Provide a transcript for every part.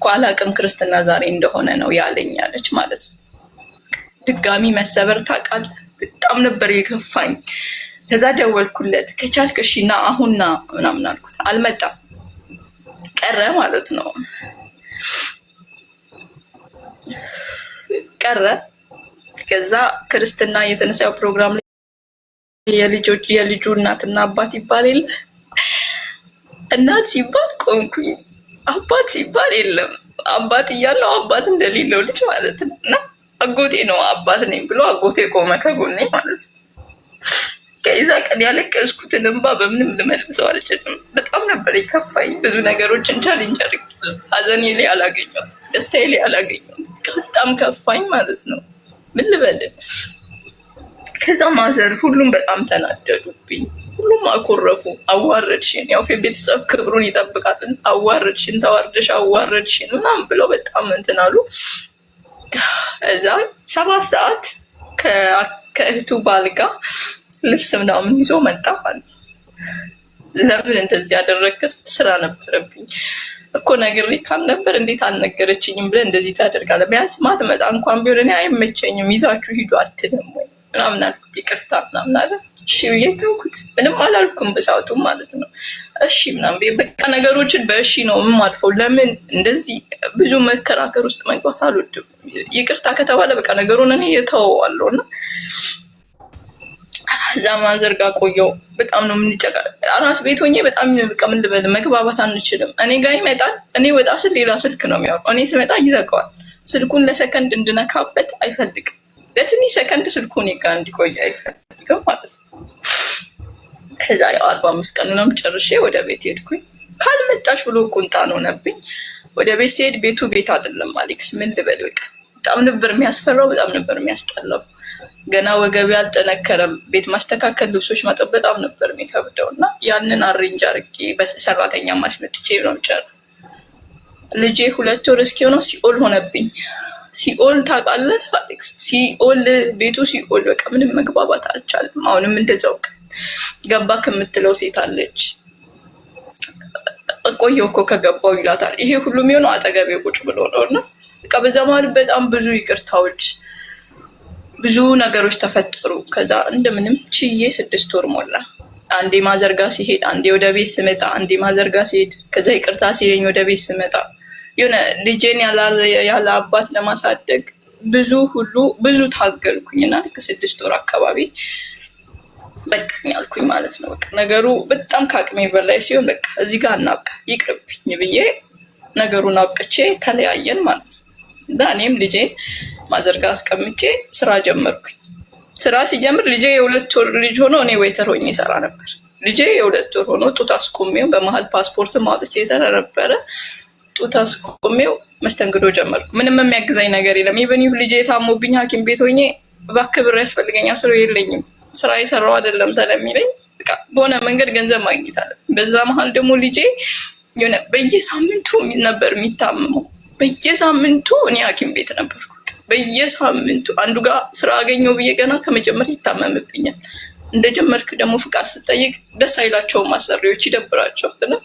እኮ አላቅም ክርስትና ዛሬ እንደሆነ ነው ያለኝ አለች ማለት ነው። ድጋሚ መሰበር ታውቃለህ? በጣም ነበር የከፋኝ። ከዛ ደወልኩለት ከቻልክ እሺ ና አሁን ና ምናምን አልኩት። አልመጣም ቀረ ማለት ነው። ቀረ። ከዛ ክርስትና የተነሳው ፕሮግራም ላይ የልጁ እናትና አባት ይባል የለ እናት ሲባል ቆንኩኝ፣ አባት ሲባል የለም። አባት እያለው አባት እንደሌለው ልጅ ማለት ነው። እና አጎቴ ነው አባት ነኝ ብሎ አጎቴ ቆመ ከጎኔ ማለት ነው። ከዛ ቀን ያለቀስኩትን እንባ በምንም ልመልሰው አልችልም። በጣም ነበር የከፋኝ። ብዙ ነገሮችን ቻሌንጅ አድርጌያለሁ። ሀዘኔ ላይ አላገኘሁት፣ ደስታዬ ላይ አላገኘሁት። በጣም ከፋኝ ማለት ነው። ምን ልበልን? ከዛ ማዘር ሁሉም በጣም ተናደዱብኝ። ሁሉም አኮረፉ። አዋረድሽን፣ ያው ቤተሰብ ክብሩን ይጠብቃልን፣ አዋረድሽን፣ ተዋርደሽ አዋረድሽን ምናምን ብለው በጣም እንትን አሉ። እዛ 7 ሰዓት ከእህቱ ባል ጋር ልብስ ምናምን ይዞ መጣ ማለት ነው። ለምን እንደዚህ ያደረግከው? ስራ ነበረብኝ እኮ ነግሬ ካልነበር እንዴት አልነገረችኝም ብለህ እንደዚህ ታደርጋለህ? ቢያንስ ማትመጣ እንኳን ቢሆን እኔ አይመቸኝም ይዛችሁ ሂዱ አትልም ወይ ምናምን አልኩት። ይቅርታ ምናምን አለ። እሺ ብዬ ተውኩት። ምንም አላልኩም በሰዓቱ ማለት ነው። እሺ ምናምን በቃ ነገሮችን በእሺ ነው የማልፈው። ለምን እንደዚህ ብዙ መከራከር ውስጥ መግባት አልወድም። ይቅርታ ከተባለ በቃ ነገሩን እኔ እተወዋለሁ እና እዛ ማዘር ጋር ቆየው። በጣም ነው የምንጨቃ አራስ ቤት ሆኜ በጣም በቃ ምን ልበል መግባባት አንችልም። እኔ ጋር ይመጣል፣ እኔ ወጣ ስል ሌላ ስልክ ነው የሚያወራው። እኔ ስመጣ ይዘጋዋል። ስልኩን ለሰከንድ እንድነካበት አይፈልግም። ለትንሽ ሰከንድ ስልኩን ጋር እንዲቆይ አይፈልግም ማለት ነው። ከዛ ያው 45 ቀን ነው ጨርሼ ወደ ቤት ሄድኩኝ። ካልመጣሽ ብሎ ቁንጣ ነው ነብኝ። ወደ ቤት ሲሄድ ቤቱ ቤት አይደለም አሌክስ፣ ምን ልበል በቃ በጣም ነበር የሚያስፈራው፣ በጣም ነበር የሚያስጠላው። ገና ወገቤ አልጠነከረም። ቤት ማስተካከል፣ ልብሶች ማጠብ በጣም ነበር የሚከብደው እና ያንን አሬንጅ አድርጌ በሰራተኛ ማስመጥቼ ነው ጨር ልጄ 2 ወር እስኪሆነው ሲኦል ሆነብኝ። ሲኦል ታውቃለህ አሌክስ? ሲኦል ቤቱ ሲኦል በቃ ምንም መግባባት አልቻልም። አሁንም እንደዛው ገባ ከምትለው ሴት አለች። ቆየሁ እኮ ከገባው ይላታል። ይሄ ሁሉ የሚሆነው አጠገቤ ቁጭ ብሎ ነው እና በቃ በዛ መሀል በጣም ብዙ ይቅርታዎች፣ ብዙ ነገሮች ተፈጠሩ። ከዛ እንደምንም ችዬ 6 ወር ሞላ። አንዴ ማዘርጋ ሲሄድ፣ አንዴ ወደ ቤት ስመጣ፣ አንዴ ማዘርጋ ሲሄድ፣ ከዛ ይቅርታ ሲለኝ ወደ ቤት ስመጣ የሆነ ልጄን ያለ አባት ለማሳደግ ብዙ ታገልኩኝ እና ልክ 6 ወር አካባቢ በቃኝ አልኩኝ ማለት ነው። በቃ ነገሩ በጣም ከአቅሜ በላይ ሲሆን በቃ እዚህ ጋር እናብቃ ይቅርብኝ ብዬ ነገሩን አብቅቼ ተለያየን ማለት ነው። እና እኔም ልጄን ማዘርጋ አስቀምጬ ስራ ጀመርኩኝ። ስራ ሲጀምር ልጄ የ2 ወር ልጅ ሆኖ እኔ ዌይተር ሆኜ ይሰራ ነበር። ልጄ የ2 ወር ሆኖ ጡት አስቆሜው በመሀል ፓስፖርት ማውጥቼ ይሰራ ነበረ። ጡት አስቆሜው መስተንግዶ ጀመርኩ። ምንም የሚያግዛኝ ነገር የለም። ኢቨን ኢፍ ልጄ ታሞብኝ ሐኪም ቤት ሆኜ እባክህ ብር ያስፈልገኛል ስለው የለኝም ስራ የሰራው አይደለም ስለሚለኝ በቃ በሆነ መንገድ ገንዘብ ማግኘት አለ። በዛ መሀል ደግሞ ልጄ የሆነ በየሳምንቱ ነበር የሚታመመው። በየሳምንቱ እኔ ሐኪም ቤት ነበርኩ። በየሳምንቱ አንዱ ጋር ስራ አገኘው ብዬ ገና ከመጀመሪያ ይታመምብኛል። እንደጀመርክ ደግሞ ፍቃድ ስጠይቅ ደስ አይላቸውም አሰሪዎች፣ ይደብራቸዋል እና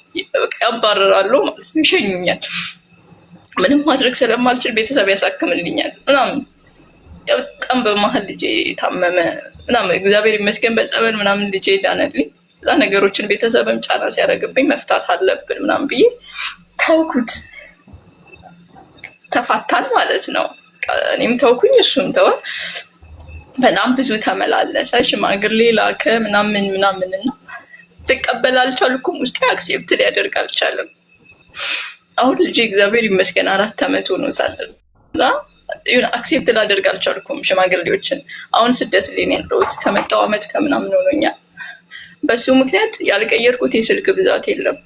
ያባረራሉ ማለት ነው፣ ይሸኙኛል። ምንም ማድረግ ስለማልችል ቤተሰብ ያሳክምልኛል ምናምን። በጣም በመሀል ልጄ ታመመ ምናምን፣ እግዚአብሔር ይመስገን በጸበል ምናምን ልጄ ዳነልኝ። እዛ ነገሮችን ቤተሰብም ጫና ሲያደርግብኝ መፍታት አለብን ምናምን ብዬ ተውኩት። ተፋታን ማለት ነው። እኔም ተውኩኝ፣ እሱም ተወ። በጣም ብዙ ተመላለሰ፣ ሽማግሌ ላከ ምናምን እና ልቀበል አልቻልኩም። ውስጤ አክሴፕት ሊያደርግ አልቻለም። አሁን ልጄ እግዚአብሔር ይመስገን 4 ዓመት ሆኖታል እና አክሴፕት ላደርግ አልቻልኩም ሽማግሌዎችን። አሁን ስደት ላይ ነው ያለሁት። ከመጣሁ ዓመት ከምናምን ሆኖኛል። በሱ ምክንያት ያልቀየርኩት የስልክ ብዛት የለም።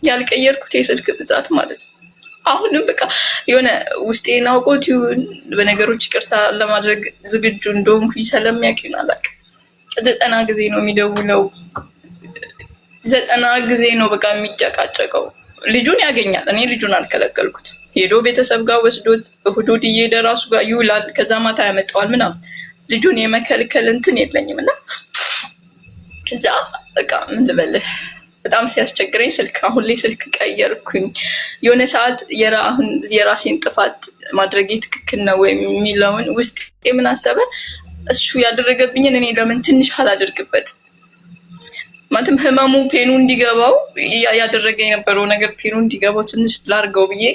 ያልቀየርኩት የስልክ ብዛት ማለት ነው። አሁንም በቃ የሆነ ውስጤን አውቆት ይሁን በነገሮች ይቅርታ ለማድረግ ዝግጁ እንደሆንኩኝ ስለሚያውቅ ይሁን አላውቅም። 90 ጊዜ ነው የሚደውለው፣ 90 ጊዜ ነው በቃ የሚጨቃጨቀው። ልጁን ያገኛል። እኔ ልጁን አልከለከልኩት። ሄዶ ቤተሰብ ጋር ወስዶት እሑድ እየሄደ ራሱ ጋር ይውላል። ከዛ ማታ ያመጣዋል ምናምን። ልጁን የመከልከል እንትን የለኝም እና ከዛ በቃ ምን ልበልህ በጣም ሲያስቸግረኝ ስልክ አሁን ላይ ስልክ ቀየርኩኝ። የሆነ ሰዓት አሁን የራሴን ጥፋት ማድረጌ ትክክል ነው ወይም የሚለውን ውስጥ ምን አሰበ፣ እሱ ያደረገብኝን እኔ ለምን ትንሽ አላደርግበት ማለትም ህመሙ ፔኑ እንዲገባው ያደረገ የነበረው ነገር ፔኑ እንዲገባው ትንሽ ላርገው ብዬ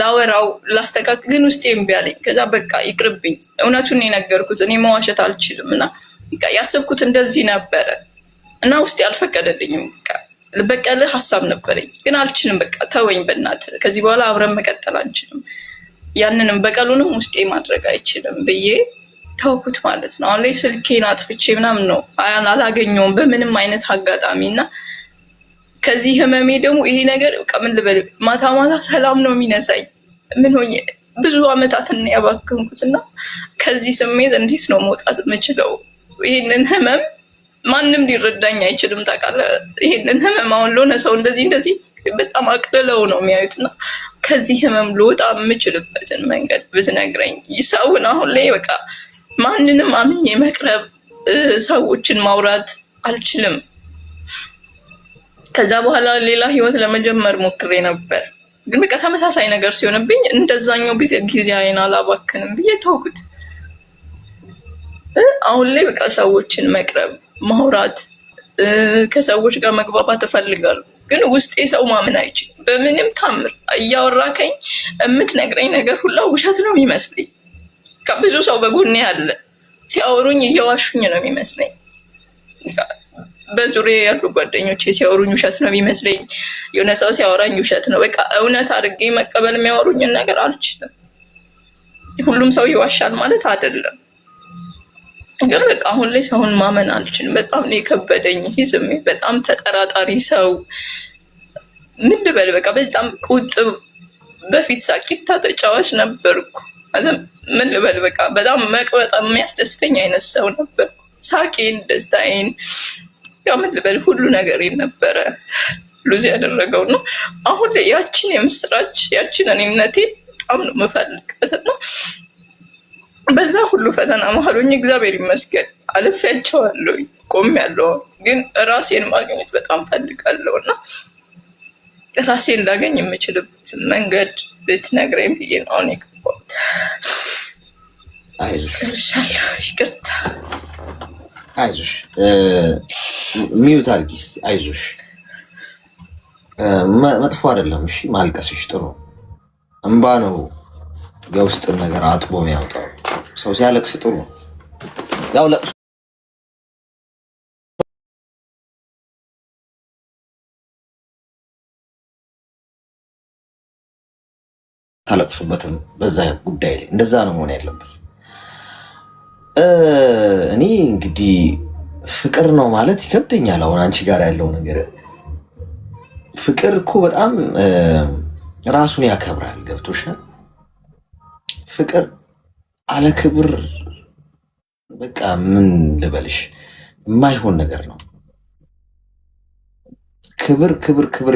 ላወራው ላስተካክል፣ ግን ውስጤ እምቢ አለኝ። ከዛ በቃ ይቅርብኝ፣ እውነቱን የነገርኩት እኔ መዋሸት አልችልም እና ያሰብኩት እንደዚህ ነበረ እና ውስጤ አልፈቀደልኝም። በቀልህ ሀሳብ ነበረኝ ግን አልችልም፣ በቃ ተወኝ በእናትህ፣ ከዚህ በኋላ አብረን መቀጠል አንችልም፣ ያንንም በቀሉንም ውስጤ ማድረግ አይችልም ብዬ ተውኩት ማለት ነው። አሁን ላይ ስልኬን አጥፍቼ ምናምን ነው አላገኘውም በምንም አይነት አጋጣሚ እና ከዚህ ህመሜ ደግሞ ይሄ ነገር ምን ልበል፣ ማታ ማታ ሰላም ነው የሚነሳኝ። ምን ሆኜ ብዙ አመታትን ያባከንኩት እና ከዚህ ስሜት እንዴት ነው መውጣት የምችለው? ይሄንን ህመም ማንም ሊረዳኝ አይችልም ታውቃለህ። ይሄንን ህመም አሁን ለሆነ ሰው እንደዚህ በጣም አቅልለው ነው የሚያዩት እና ከዚህ ህመም ልወጣ የምችልበትን መንገድ ብትነግረኝ። ሰውን አሁን ላይ በቃ ማንንም አምኜ መቅረብ ሰዎችን ማውራት አልችልም። ከዛ በኋላ ሌላ ህይወት ለመጀመር ሞክሬ ነበር፣ ግን በቃ ተመሳሳይ ነገር ሲሆንብኝ እንደዛኛው ጊዜዬን አላባክንም ብዬ ተውኩት። አሁን ላይ በቃ ሰዎችን መቅረብ ማውራት ከሰዎች ጋር መግባባት እፈልጋለሁ፣ ግን ውስጤ ሰው ማመን አይችልም በምንም ታምር። እያወራከኝ የምትነግረኝ ነገር ሁላ ውሸት ነው የሚመስለኝ። ብዙ ሰው በጎኔ አለ፣ ሲያወሩኝ እየዋሹኝ ነው የሚመስለኝ። በዙሪያ ያሉ ጓደኞቼ ሲያወሩኝ ውሸት ነው የሚመስለኝ። የሆነ ሰው ሲያወራኝ ውሸት ነው። በቃ እውነት አድርጌ መቀበል የሚያወሩኝን ነገር አልችልም። ሁሉም ሰው ይዋሻል ማለት አይደለም፣ ግን በቃ አሁን ላይ ሰውን ማመን አልችልም። በጣም ነው የከበደኝ ይህ ስሜት። በጣም ተጠራጣሪ ሰው ምን ልበል፣ በቃ በጣም ቁጥብ። በፊት ሳቂታ ተጫዋች ነበርኩ። ምን ልበል፣ በቃ በጣም መቅበጥ የሚያስደስተኝ አይነት ሰው ነበርኩ። ሳቄን፣ ደስታዬን፣ ምን ልበል ሁሉ ነገሬን ነበረ ሉዝ ያደረገው ነው። አሁን ላይ ያችን የምስራች ያችን እኔነቴን በጣም ነው የምፈልጋት እና በዛ ሁሉ ፈተና መሀሉኝ እግዚአብሔር ይመስገን አልፌያቸዋለሁ፣ ቆሜያለሁ። ግን ራሴን ማግኘት በጣም ፈልጋለሁ እና ራሴን ላገኝ የምችልበት መንገድ ብትነግረኝ ብዬ ነው አሁን የገባሁት። ጨርሻለሁ፣ ይቅርታ። አይዞሽ፣ ሚዩት አድርጊ። አይዞሽ፣ መጥፎ አይደለም። እሺ፣ ማልቀስሽ ጥሩ እንባ ነው የውስጥን ነገር አጥቦ የሚያወጣው። ሰው ሲያለቅስ ጥሩ ነው። ያው ለቅሶ ታለቅሱበትም በዛ ጉዳይ ላይ እንደዛ ነው መሆን ያለበት። እኔ እንግዲህ ፍቅር ነው ማለት ይከብደኛል። አሁን አንቺ ጋር ያለው ነገር ፍቅር እኮ በጣም ራሱን ያከብራል። ገብቶሻል? ፍቅር አለ ክብር በቃ ምን ልበልሽ የማይሆን ነገር ነው። ክብር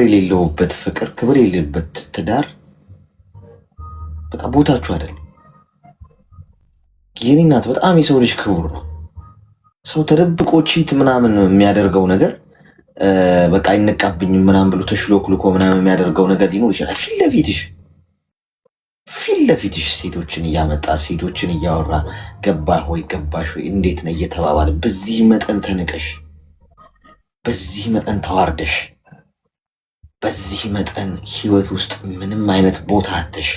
የሌለውበት ፍቅር፣ ክብር የሌለበት ትዳር በቃ ቦታችሁ አይደለም። የኔ እናት በጣም የሰው ልጅ ክቡር ነው። ሰው ተደብቆ ቺት ምናምን የሚያደርገው ነገር በቃ አይነቃብኝም ምናምን ብሎ ተሽሎክልኮ ምናምን የሚያደርገው ነገር ሊኖር ይችላል። ፊት ለፊትሽ ሴቶችን እያመጣ ሴቶችን እያወራ ገባህ ወይ ገባሽ ወይ እንዴት ነው እየተባባለ በዚህ መጠን ተንቀሽ፣ በዚህ መጠን ተዋርደሽ፣ በዚህ መጠን ህይወት ውስጥ ምንም አይነት ቦታ አተሽ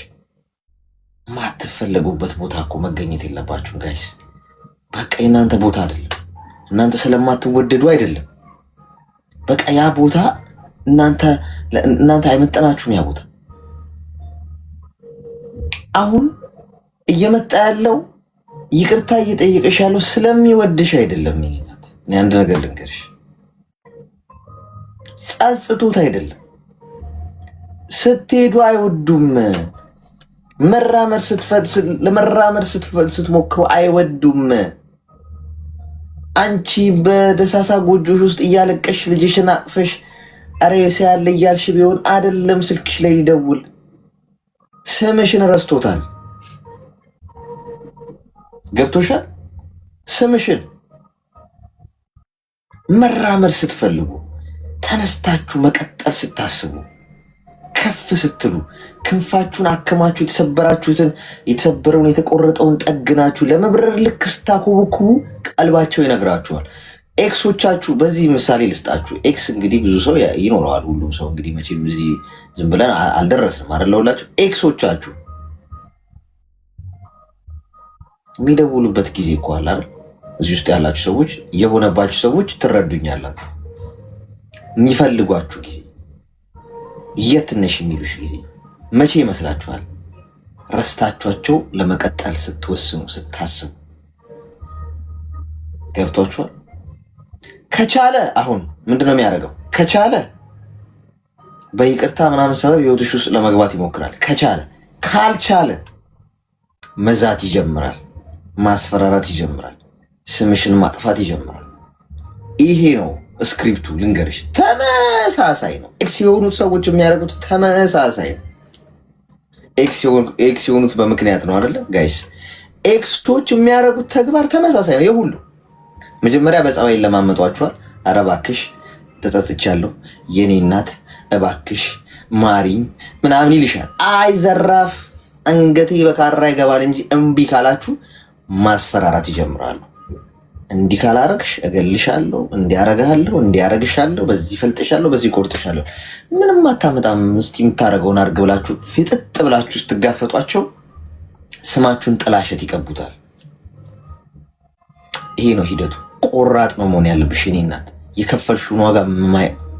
ማትፈለጉበት ቦታ እኮ መገኘት የለባችሁም ጋይስ። በቃ የእናንተ ቦታ አይደለም። እናንተ ስለማትወደዱ አይደለም። በቃ ያ ቦታ እናንተ አይመጠናችሁም። ያ ቦታ አሁን እየመጣ ያለው ይቅርታ እየጠየቀሽ ያለው ስለሚወድሽ አይደለም። ይሄናት እኔ አንድ ነገር ልንገርሽ፣ ጸጽቶት አይደለም። ስትሄዱ አይወዱም። ለመራመድ ስትሞክሩ አይወዱም። አንቺ በደሳሳ ጎጆሽ ውስጥ እያለቀሽ ልጅሽን አቅፈሽ አረ ያለ እያልሽ ቢሆን አይደለም ስልክሽ ላይ ሊደውል። ስምሽን ረስቶታል። ገብቶሻል? ስምሽን መራመድ ስትፈልጉ ተነስታችሁ መቀጠል ስታስቡ ከፍ ስትሉ ክንፋችሁን አከማችሁ የተሰበረውን የተቆረጠውን ጠግናችሁ ለመብረር ልክ ስታኮበኩቡ ቀልባቸው ይነግራችኋል። ኤክሶቻችሁ በዚህ ምሳሌ ልስጣችሁ። ኤክስ እንግዲህ ብዙ ሰው ይኖረዋል። ሁሉም ሰው እንግዲህ መቼም እዚህ ዝም ብለን አልደረስንም አይደለሁላችሁ። ኤክሶቻችሁ የሚደውሉበት ጊዜ እኮ አለ አይደል? እዚህ ውስጥ ያላችሁ ሰዎች የሆነባችሁ ሰዎች ትረዱኛላችሁ። የሚፈልጓችሁ ጊዜ የት ነሽ የሚሉሽ ጊዜ መቼ ይመስላችኋል? ረስታችኋቸው ለመቀጠል ስትወስኑ ስታስቡ ገብቷችኋል? ከቻለ አሁን ምንድነው የሚያደርገው? ከቻለ በይቅርታ ምናምን ሰበብ ህይወትሽ ውስጥ ለመግባት ይሞክራል። ከቻለ ካልቻለ መዛት ይጀምራል፣ ማስፈራራት ይጀምራል፣ ስምሽን ማጥፋት ይጀምራል። ይሄ ነው ስክሪፕቱ። ልንገርሽ፣ ተመሳሳይ ነው። ኤክስ የሆኑት ሰዎች የሚያደርጉት ተመሳሳይ ነው። ኤክስ የሆኑት በምክንያት ነው አይደለም ጋይስ? ኤክሶች የሚያደርጉት ተግባር ተመሳሳይ ነው የሁሉ። መጀመሪያ በጸባይ ለማመጧቸዋል። ኧረ እባክሽ ተጸጽቻለሁ የኔ እናት እባክሽ ማሪኝ ምናምን ይልሻል። አይ ዘራፍ አንገቴ በካራ ይገባል እንጂ እምቢ ካላችሁ ማስፈራራት ይጀምራሉ። እንዲህ ካላረግሽ እገልሻለሁ፣ እንዲያረጋለሁ፣ እንዲያረግሻለሁ፣ በዚህ ፈልጥሻለሁ፣ በዚህ ቆርጥሻለሁ። ምንም አታመጣም፣ እስቲ የምታረገውን አርግ ብላችሁ ፍጥጥ ብላችሁ ስትጋፈጧቸው ስማችሁን ጥላሸት ይቀቡታል። ይሄ ነው ሂደቱ። ቆራጥ ነው መሆን ያለብሽ የኔ እናት። የከፈልሽውን ዋጋ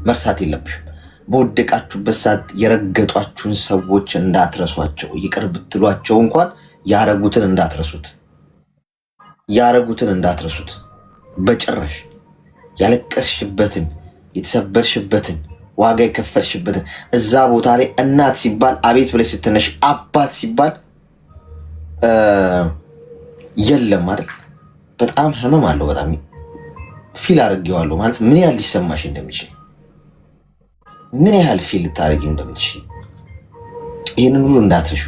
መርሳት የለብሽም። በወደቃችሁበት ሰዓት የረገጧችሁን ሰዎች እንዳትረሷቸው። ይቅር ብትሏቸው እንኳን ያረጉትን እንዳትረሱት በጭራሽ። ያለቀስሽበትን፣ የተሰበርሽበትን፣ ዋጋ የከፈልሽበትን እዛ ቦታ ላይ እናት ሲባል አቤት ብለሽ ስትነሽ፣ አባት ሲባል የለም አይደል? በጣም ህመም አለው። በጣም ፊል አድርጌዋለሁ ማለት ምን ያህል ሊሰማሽ እንደሚችል፣ ምን ያህል ፊል ልታደርጊው እንደምትችል። ይህንን ሁሉ እንዳትረሹ።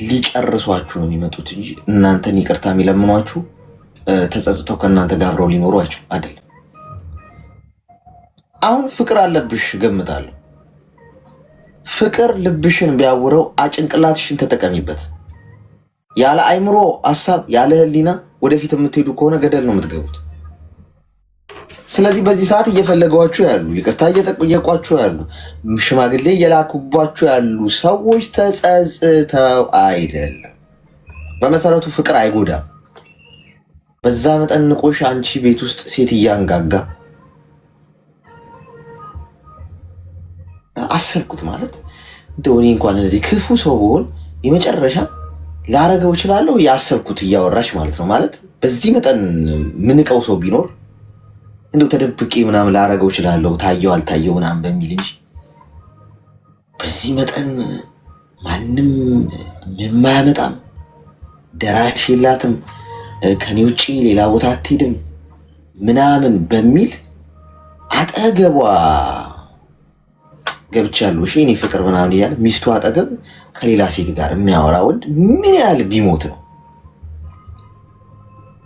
ሊጨርሷችሁ ነው የሚመጡት እንጂ እናንተን ይቅርታ የሚለምኗችሁ ተጸጽተው ከእናንተ ጋር አብረው ሊኖሩ አይደለም። አሁን ፍቅር አለብሽ ገምታለሁ። ፍቅር ልብሽን ቢያውረው ጭንቅላትሽን ተጠቀሚበት። ያለ አይምሮ ሀሳብ ያለ ህሊና ወደፊት የምትሄዱ ከሆነ ገደል ነው የምትገቡት። ስለዚህ በዚህ ሰዓት እየፈለጓችሁ ያሉ፣ ይቅርታ እየጠየቋችሁ ያሉ፣ ሽማግሌ እየላኩባችሁ ያሉ ሰዎች ተጸጽተው አይደለም። በመሰረቱ ፍቅር አይጎዳም። በዛ መጠን ንቆሽ አንቺ ቤት ውስጥ ሴት እያንጋጋ አሰብኩት ማለት እንደው እኔ እንኳን እዚህ ክፉ ሰው ብሆን የመጨረሻ ላረገው እችላለሁ ያሰብኩት እያወራሽ ማለት ነው። ማለት በዚህ መጠን ምንቀው ሰው ቢኖር እንደው ተደብቄ ምናምን ላረገው እችላለሁ ታየው አልታየው ምናምን በሚል እንጂ በዚህ መጠን ማንም የማያመጣም ደራሽ የላትም ከኔ ውጪ ሌላ ቦታ አትሄድም ምናምን በሚል አጠገቧ ገብቻለሁ። እሺ እኔ ፍቅር ምናምን እያለ ሚስቱ አጠገብ ከሌላ ሴት ጋር የሚያወራ ወንድ ምን ያህል ቢሞት ነው?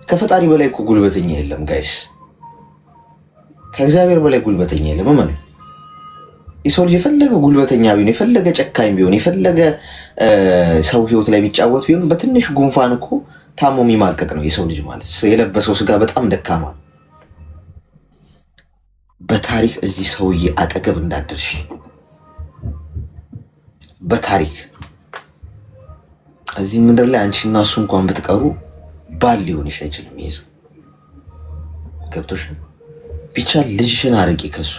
ከፈጣሪ በላይ እኮ ጉልበተኛ የለም ጋይስ። ከእግዚአብሔር በላይ ጉልበተኛ የለም። ምን የሰው ልጅ የፈለገ ጉልበተኛ ቢሆን፣ የፈለገ ጨካኝ ቢሆን፣ የፈለገ ሰው ህይወት ላይ ቢጫወት ቢሆን በትንሽ ጉንፋን እኮ ታሞ የሚማቀቅ ነው የሰው ልጅ ማለት። የለበሰው ስጋ በጣም ደካማ ነው። በታሪክ እዚህ ሰውዬ አጠገብ እንዳደርሽ በታሪክ እዚህ ምድር ላይ አንቺና እሱ እንኳን ብትቀሩ ባል ሊሆንሽ አይችልም። ይሄ ሰው ገብቶሽ ብቻ ልጅሽን አርቂ ከሱ።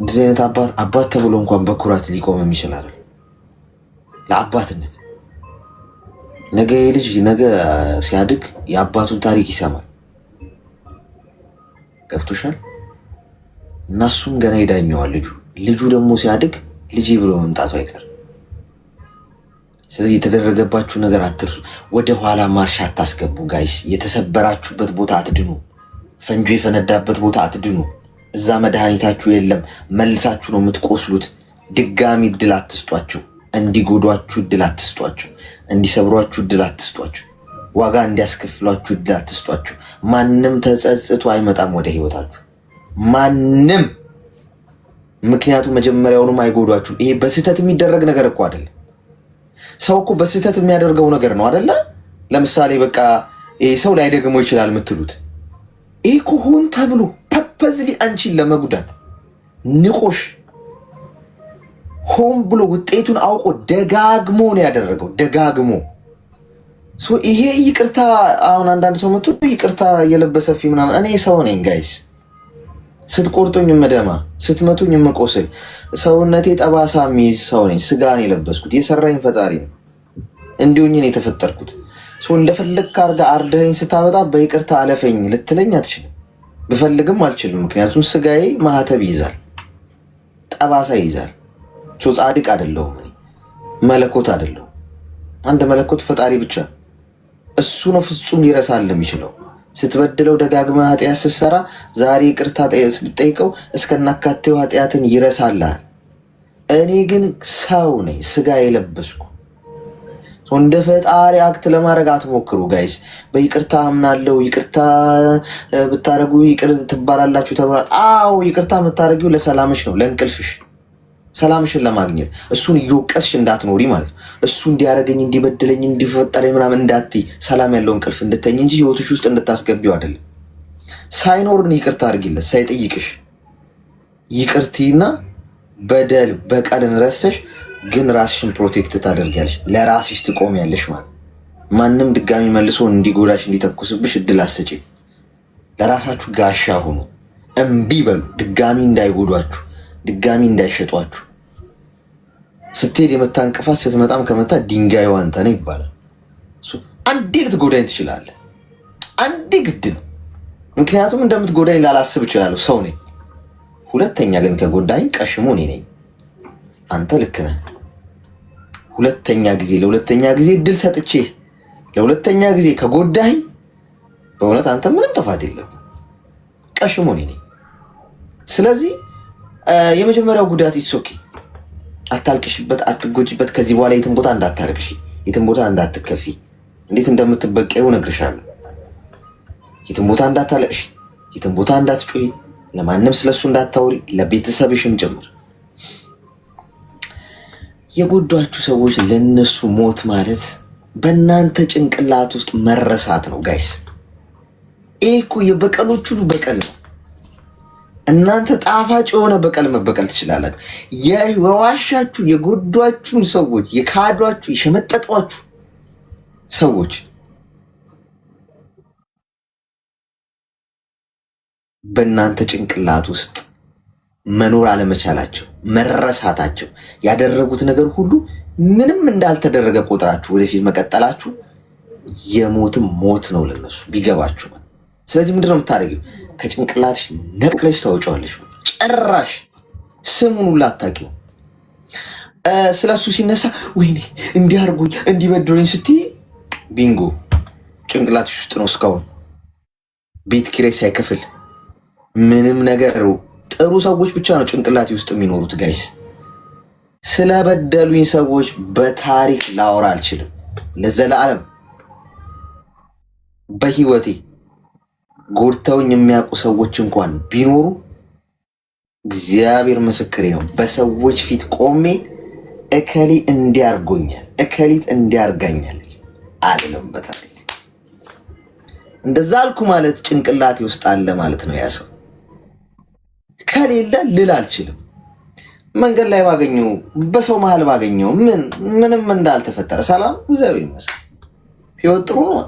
እንደዚህ አይነት አባት ተብሎ እንኳን በኩራት ሊቆም ይችላል ለአባትነት። ነገ ልጅ ነገ ሲያድግ የአባቱን ታሪክ ይሰማል። ገብቶሻል? እና እሱም ገና ይዳኘዋል ልጁ ደግሞ ሲያድግ ልጅ ብሎ መምጣቱ አይቀር። ስለዚህ የተደረገባችሁ ነገር አትርሱ። ወደ ኋላ ማርሽ አታስገቡ ጋይስ። የተሰበራችሁበት ቦታ አትድኑ። ፈንጆ የፈነዳበት ቦታ አትድኑ። እዛ መድኃኒታችሁ የለም። መልሳችሁ ነው የምትቆስሉት። ድጋሚ እድል አትስጧቸው። እንዲጎዷችሁ እድል አትስጧቸው። እንዲሰብሯችሁ እድል አትስጧቸው። ዋጋ እንዲያስከፍሏችሁ እድል አትስጧቸው። ማንም ተጸጽቶ አይመጣም ወደ ህይወታችሁ። ማንም። ምክንያቱም መጀመሪያውንም አይጎዷችሁም። ይሄ በስህተት የሚደረግ ነገር እኮ አይደለም። ሰው እኮ በስህተት የሚያደርገው ነገር ነው አይደለ? ለምሳሌ በቃ ይሄ ሰው ላይደግሞ ይችላል የምትሉት ይሄ እኮ ሆን ተብሎ ፐርፐዝሊ አንቺን ለመጉዳት ንቆሽ ሆን ብሎ ውጤቱን አውቆ ደጋግሞ ነው ያደረገው። ደጋግሞ ይሄ ይቅርታ። አሁን አንዳንድ ሰው መጥቶ ይቅርታ እየለበሰ ፊ ምናምን። እኔ ሰው ነኝ ጋይስ። ስትቆርጡኝ መደማ፣ ስትመቱኝ መቆስል፣ ሰውነቴ ጠባሳ የሚይዝ ሰው ነኝ። ስጋን የለበስኩት የሰራኝ ፈጣሪ ነው። እንዲሁኝ ነው የተፈጠርኩት። እንደፈለግ ካርጋ አርደኸኝ ስታበጣ በይቅርታ አለፈኝ ልትለኝ አትችልም። ብፈልግም አልችልም። ምክንያቱም ስጋዬ ማህተብ ይይዛል፣ ጠባሳ ይይዛል። ጻድቅ አይደለሁም፣ መለኮት አይደለሁም። አንድ መለኮት ፈጣሪ ብቻ እሱ ነው ፍጹም ሊረሳል የሚችለው። ስትበድለው ደጋግመ ኃጢአት ስትሰራ ዛሬ ይቅርታ ብትጠይቀው እስከናካቴው ኃጢአትን ይረሳልሃል። እኔ ግን ሰው ነኝ፣ ስጋ የለበስኩ። እንደ ፈጣሪ አክት ለማድረግ አትሞክሩ ጋይስ። በይቅርታ አምናለው፣ ይቅርታ ብታረጉ ይቅር ትባላላችሁ ተብሏል። አዎ ይቅርታ የምታደርጊው ለሰላምሽ ነው፣ ለእንቅልፍሽ፣ ሰላምሽን ለማግኘት እሱን እየወቀስሽ እንዳትኖሪ ማለት ነው። እሱ እንዲያረገኝ እንዲበድለኝ እንዲፈጠረኝ ምናምን እንዳትይ፣ ሰላም ያለው እንቅልፍ እንድተኝ እንጂ ህይወትሽ ውስጥ እንድታስገቢው አይደለም። ሳይኖርን ይቅርታ አድርጊለት፣ ሳይጠይቅሽ ይቅርቲና በደል በቀልን ረስተሽ ግን ራስሽን ፕሮቴክት ታደርጊያለሽ፣ ለራስሽ ትቆሚያለሽ ማለት። ማንም ድጋሚ መልሶ እንዲጎዳሽ እንዲተኩስብሽ እድል አሰጪ። ለራሳችሁ ጋሻ ሆኑ፣ እምቢ በሉ። ድጋሚ እንዳይጎዷችሁ፣ ድጋሚ እንዳይሸጧችሁ። ስትሄድ የመታ እንቅፋት ስትመጣም ከመታ ድንጋይ ዋንተ ነው ይባላል። አንዴ ልትጎዳኝ ትችላለህ፣ አንዴ ግድ ነው። ምክንያቱም እንደምትጎዳኝ ላላስብ እችላለሁ፣ ሰው ነኝ። ሁለተኛ ግን ከጎዳኝ ቀሽሞ እኔ ነኝ። አንተ ልክ ነህ። ለሁለተኛ ጊዜ እድል ሰጥቼ ለሁለተኛ ጊዜ ከጎዳኝ በእውነት አንተ ምንም ጥፋት የለም፣ ቀሽሞ እኔ ነኝ። ስለዚህ የመጀመሪያው ጉዳት ይሶኪ፣ አታልቅሽበት፣ አትጎጂበት። ከዚህ በኋላ የትም ቦታ እንዳታለቅሽ፣ የትም ቦታ እንዳትከፊ፣ እንዴት እንደምትበቀየው እነግርሻለሁ። የትም ቦታ እንዳታለቅሽ፣ የትም ቦታ እንዳትጮሂ፣ ለማንም ስለሱ እንዳታወሪ፣ ለቤተሰብሽም ጭምር። የጎዷችሁ ሰዎች ለነሱ ሞት ማለት በእናንተ ጭንቅላት ውስጥ መረሳት ነው ጋይስ። ይሄ እኮ የበቀሎች ሁሉ በቀል ነው። እናንተ ጣፋጭ የሆነ በቀል መበቀል ትችላላችሁ። የዋሻችሁ የጎዷችሁን ሰዎች፣ የካዷችሁ የሸመጠጧችሁ ሰዎች በእናንተ ጭንቅላት ውስጥ መኖር አለመቻላቸው፣ መረሳታቸው፣ ያደረጉት ነገር ሁሉ ምንም እንዳልተደረገ ቆጥራችሁ ወደፊት መቀጠላችሁ የሞትም ሞት ነው ለነሱ ቢገባችሁ። ስለዚህ ምንድነው የምታደርጊው? ከጭንቅላትሽ ነቅለሽ ታወጪዋለሽ። ጭራሽ ስሙን ሁላ አታውቂው። ስለሱ ሲነሳ ወይኔ እንዲያርጉኝ እንዲበድሉኝ ስትይ ቢንጎ ጭንቅላትሽ ውስጥ ነው እስካሁን ቤት ኪራይ ሳይከፍል ምንም ነገር። ጥሩ ሰዎች ብቻ ነው ጭንቅላቴ ውስጥ የሚኖሩት ጋይስ። ስለበደሉኝ ሰዎች በታሪክ ላወራ አልችልም ለዘላለም። በህይወቴ ጎድተውኝ የሚያውቁ ሰዎች እንኳን ቢኖሩ እግዚአብሔር ምስክሬ ነው፣ በሰዎች ፊት ቆሜ እከሌ እንዲያርጎኛል፣ እከሊት እንዲያርጋኛለች አልልም በታሪክ። እንደዛ አልኩ ማለት ጭንቅላቴ ውስጥ አለ ማለት ነው ያ ሰው። ከሌለ ልል አልችልም። መንገድ ላይ ባገኘው፣ በሰው መሃል ባገኘው ምንም እንዳልተፈጠረ ሰላም እግዚአብሔር ይመስገን፣ ህይወት ጥሩ ነው።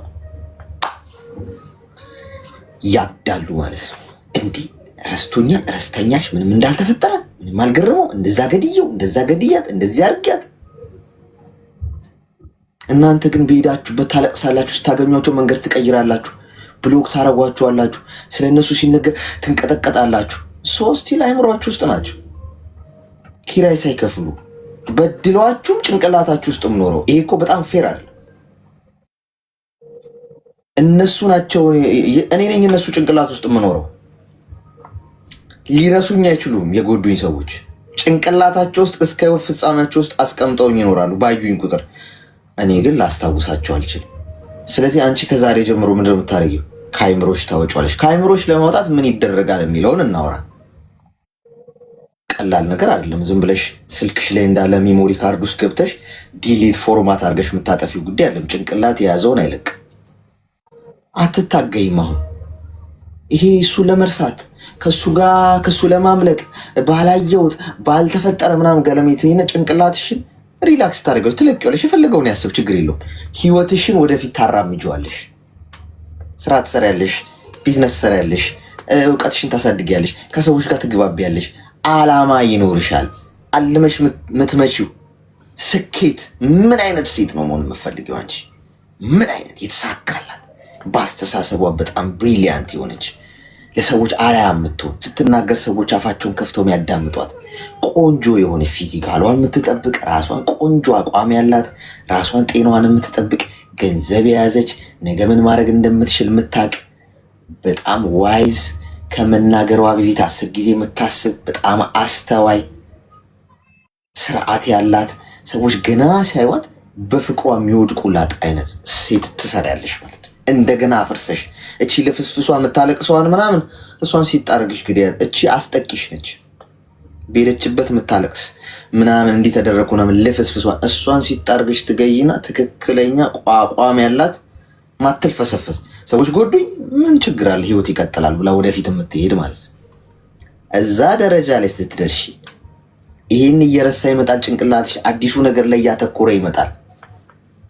ያዳሉ ማለት ነው። እንዲህ ረስቶኛል፣ ረስተኛሽ፣ ምንም እንዳልተፈጠረ፣ ምንም አልገረመው፣ እንደዛ ገድየው፣ እንደዛ ገድያት፣ እንደዚህ አርጊያት። እናንተ ግን በሄዳችሁበት ታለቅሳላችሁ፣ ስታገኟቸው መንገድ ትቀይራላችሁ፣ ብሎክ ታረጓቸዋላችሁ፣ ስለነሱ ሲነገር ትንቀጠቀጣላችሁ። ሶስት አይምሯችሁ ውስጥ ናቸው፣ ኪራይ ሳይከፍሉ በድሏችሁም ጭንቅላታችሁ ውስጥ ኖረው። ይሄ እኮ በጣም ፌር አይደለም። እነሱ ናቸው፣ እኔ ነኝ እነሱ ጭንቅላት ውስጥ የምኖረው። ሊረሱኝ አይችሉም። የጎዱኝ ሰዎች ጭንቅላታቸው ውስጥ እስከ ህይወት ፍጻሜያቸው ውስጥ አስቀምጠውኝ ይኖራሉ ባዩኝ ቁጥር። እኔ ግን ላስታውሳቸው አልችልም። ስለዚህ አንቺ ከዛሬ ጀምሮ ምንድን ነው የምታደርጊው? ከአይምሮሽ ታወጫለሽ። ከአይምሮሽ ለማውጣት ምን ይደረጋል የሚለውን እናወራ። ቀላል ነገር አይደለም። ዝም ብለሽ ስልክሽ ላይ እንዳለ ሜሞሪ ካርድ ውስጥ ገብተሽ ዲሊት ፎርማት አድርገሽ የምታጠፊው ጉዳይ አይደለም። ጭንቅላት የያዘውን አይለቅ። አትታገይም። አሁን ይሄ እሱ ለመርሳት ከሱ ለማምለጥ ባላየውት ባልተፈጠረ ምናምን ገለሜት ጭንቅላትሽን ሪላክስ ታደርገሽ ትለቂዋለሽ። የፈለገውን ያስብ፣ ችግር የለውም። ህይወትሽን ወደፊት ታራምጂዋለሽ። ስራ ትሰሪያለሽ፣ ቢዝነስ ትሰሪያለሽ፣ እውቀትሽን ታሳድጊያለሽ፣ ከሰዎች ጋር ትግባቢያለሽ፣ አላማ ይኖርሻል። አልመሽ ምትመጪው ስኬት። ምን አይነት ሴት ነው መሆን የምትፈልጊው አንቺ? ምን አይነት የተሳካላት፣ በአስተሳሰቧ በጣም ብሪሊያንት የሆነች ለሰዎች አርአያ የምትሆን ስትናገር ሰዎች አፋቸውን ከፍተው የሚያዳምጧት ቆንጆ የሆነ ፊዚካሏን የምትጠብቅ ራሷን ቆንጆ አቋም ያላት ራሷን ጤናዋን የምትጠብቅ ገንዘብ የያዘች ነገ ምን ማድረግ እንደምትችል የምታውቅ በጣም ዋይዝ ከመናገሯ በፊት 10 ጊዜ የምታስብ በጣም አስተዋይ ስርዓት ያላት ሰዎች ገና ሲያዩት በፍቅሯ የሚወድቁላት አይነት ሴት ትሰሪያለሽ ማለት ነው። እንደገና አፍርሰሽ እቺ ለፍስፍሷ የምታለቅሰዋን ምናምን እሷን ሲጣርግሽ ግዲያ እቺ አስጠቂሽ ነች። ቤለችበት የምታለቅስ ምናምን እንዲተደረኩ ምናምን ለፍስፍሷ እሷን ሲጣርግሽ ትገይና ትክክለኛ ቋቋም ያላት ማትልፈሰፈስ ሰዎች ጎዱኝ ምን ችግር አለ ህይወት ይቀጥላል ብላ ወደፊት የምትሄድ ማለት ነው። እዛ ደረጃ ላይ ስትደርሺ ይሄን እየረሳ ይመጣል ጭንቅላትሽ። አዲሱ ነገር ላይ ያተኮረ ይመጣል።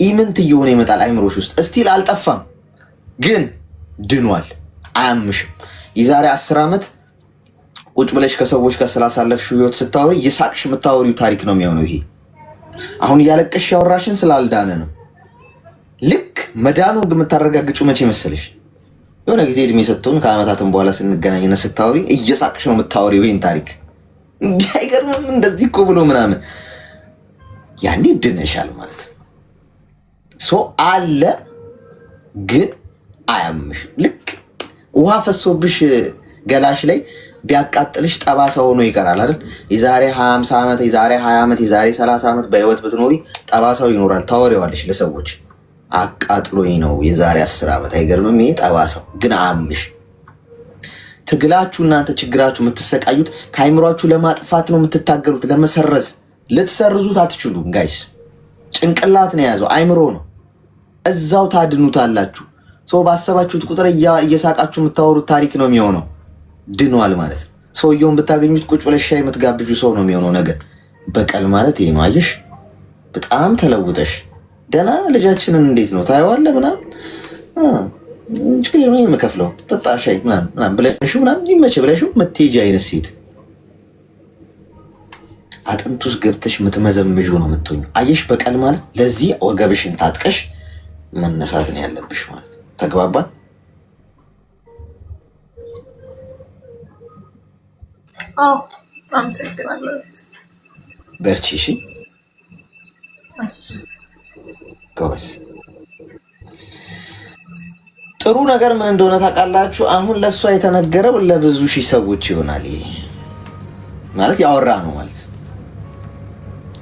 ኢምንት እየሆነ ይመጣል አይምሮሽ ውስጥ። እስቲል አልጠፋም ግን ድኗል። አያምሽም። የዛሬ 10 ዓመት ቁጭ ብለሽ ከሰዎች ጋር ስላሳለፍሽው ህይወት ስታወሪ የሳቅሽ የምታወሪው ታሪክ ነው የሚሆነው። ይሄ አሁን እያለቀሽ ያወራሽን ስላልዳነ ነው። ልክ መዳኑን የምታረጋግጩ መቼ መሰለሽ? የሆነ ጊዜ እድሜ ሰጥቶን ከዓመታትም በኋላ ስንገናኝና ስታወሪ እየሳቅሽ ነው የምታወሪው ይሄን ታሪክ። እንዲህ አይገርምም? እንደዚህ እኮ ብሎ ምናምን ያኔ ድነሻል ማለት ነው። ሶ አለ ግን አያምሽም። ልክ ውሃ ፈሶብሽ ገላሽ ላይ ቢያቃጥልሽ ጠባሳ ሆኖ ይቀራል አይደል? የዛሬ 50 ዓመት የዛሬ 20 ዓመት የዛሬ 30 ዓመት በህይወት ብትኖሪ ጠባሳው ይኖራል። ታወሪዋለሽ ለሰዎች አቃጥሎኝ ነው የዛሬ 10 ዓመት። አይገርምም? ይሄ ጠባሳው ግን አያምሽ። ትግላችሁ እናንተ ችግራችሁ የምትሰቃዩት ከአይምሯችሁ ለማጥፋት ነው የምትታገሉት፣ ለመሰረዝ። ልትሰርዙት አትችሉም ጋይስ። ጭንቅላት ነው የያዘው፣ አይምሮ ነው። እዛው ታድኑታላችሁ። ሰው ባሰባችሁት ቁጥር እየሳቃችሁ የምታወሩት ታሪክ ነው የሚሆነው። ድኗል ማለት ነው። ሰውየውን ብታገኙት ቁጭ ብለሽ ሻይ የምትጋብዡ ሰው ነው የሚሆነው ነገር። በቀል ማለት ይሄ ነው። አየሽ በጣም ተለውጠሽ ደህና ልጃችንን እንዴት ነው ታየዋለህ ምናምን ችግር ነው የምከፍለው ጠጣ ሻይ ምናምን ብለሽው ምናምን ይመች ብለሽው የምትሄጂ አይነት ሴት አጥንት ውስጥ ገብተሽ የምትመዘምዡ ነው የምትሆኙ። አየሽ በቀል ማለት ለዚህ ወገብሽን ታጥቀሽ መነሳት ነው ያለብሽ ማለት ነው። ተግባባን? አመሰግናለሁ። በርቺ እሺ። ጎበዝ። ጥሩ ነገር ምን እንደሆነ ታውቃላችሁ? አሁን ለእሷ የተነገረው ለብዙ ሺህ ሰዎች ይሆናል። ይሄ ማለት ያወራ ነው ማለት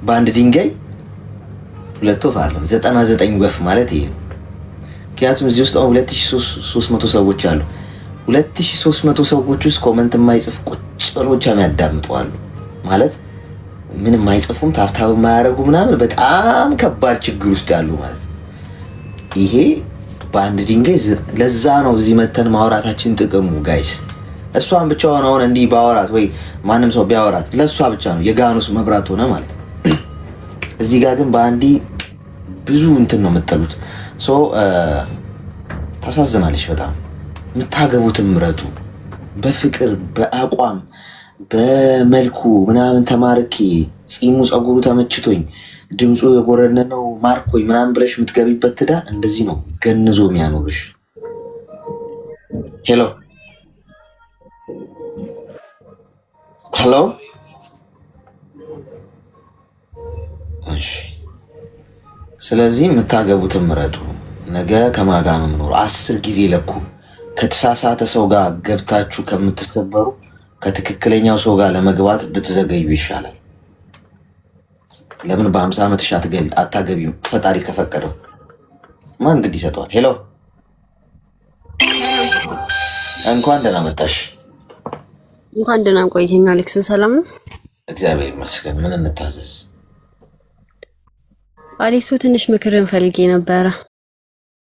በአንድ ድንጋይ 2 ወፍ አለው። 99 ወፍ ማለት ይሄ ነው። ምክንያቱም እዚህ ውስጥ 2300 ሰዎች አሉ። 2300 ሰዎች ውስጥ ኮመንት የማይጽፍ ቁጭ ብሎ ብቻ የሚያዳምጡ አሉ ማለት ምንም አይጽፉም፣ ታብታብ የማያደርጉ ምናምን በጣም ከባድ ችግር ውስጥ ያሉ ማለት ነው። ይሄ በአንድ ድንጋይ ለዛ ነው እዚህ መተን ማውራታችን ጥቅሙ ጋይስ። እሷን ብቻዋን አሁን እንዲህ ባወራት ወይ ማንም ሰው ቢያወራት ለእሷ ብቻ ነው የጋኑስ መብራት ሆነ ማለት ነው። እዚህ ጋር ግን በአንዲ ብዙ እንትን ነው የምጠሉት። ታሳዝናለች በጣም። የምታገቡትን ምረጡ። በፍቅር በአቋም በመልኩ ምናምን ተማርኬ ፂሙ ፀጉሩ ተመችቶኝ ድምፁ የጎረነነው ማርኮኝ ምናምን ብለሽ የምትገቢበት ትዳር እንደዚህ ነው ገንዞ የሚያኖርሽ። ሄሎ ሄሎ። እሺ ስለዚህ የምታገቡትን ምረጡ። ነገ ከማን ጋር ነው የምኖረው? 10 ጊዜ ለኩ። ከተሳሳተ ሰው ጋር ገብታችሁ ከምትሰበሩ ከትክክለኛው ሰው ጋር ለመግባት ብትዘገዩ ይሻላል። ለምን በ50 ዓመትሽ አታገቢም? ፈጣሪ ከፈቀደው ማን ግድ ይሰጠዋል? ሄሎ እንኳን ደህና መጣሽ። እንኳን ደህና ቆይተኛ አሌክስ። ሰላም ነው እግዚአብሔር ይመስገን። ምን እንታዘዝ? አሌክሶ ትንሽ ምክርን ፈልጌ ነበረ።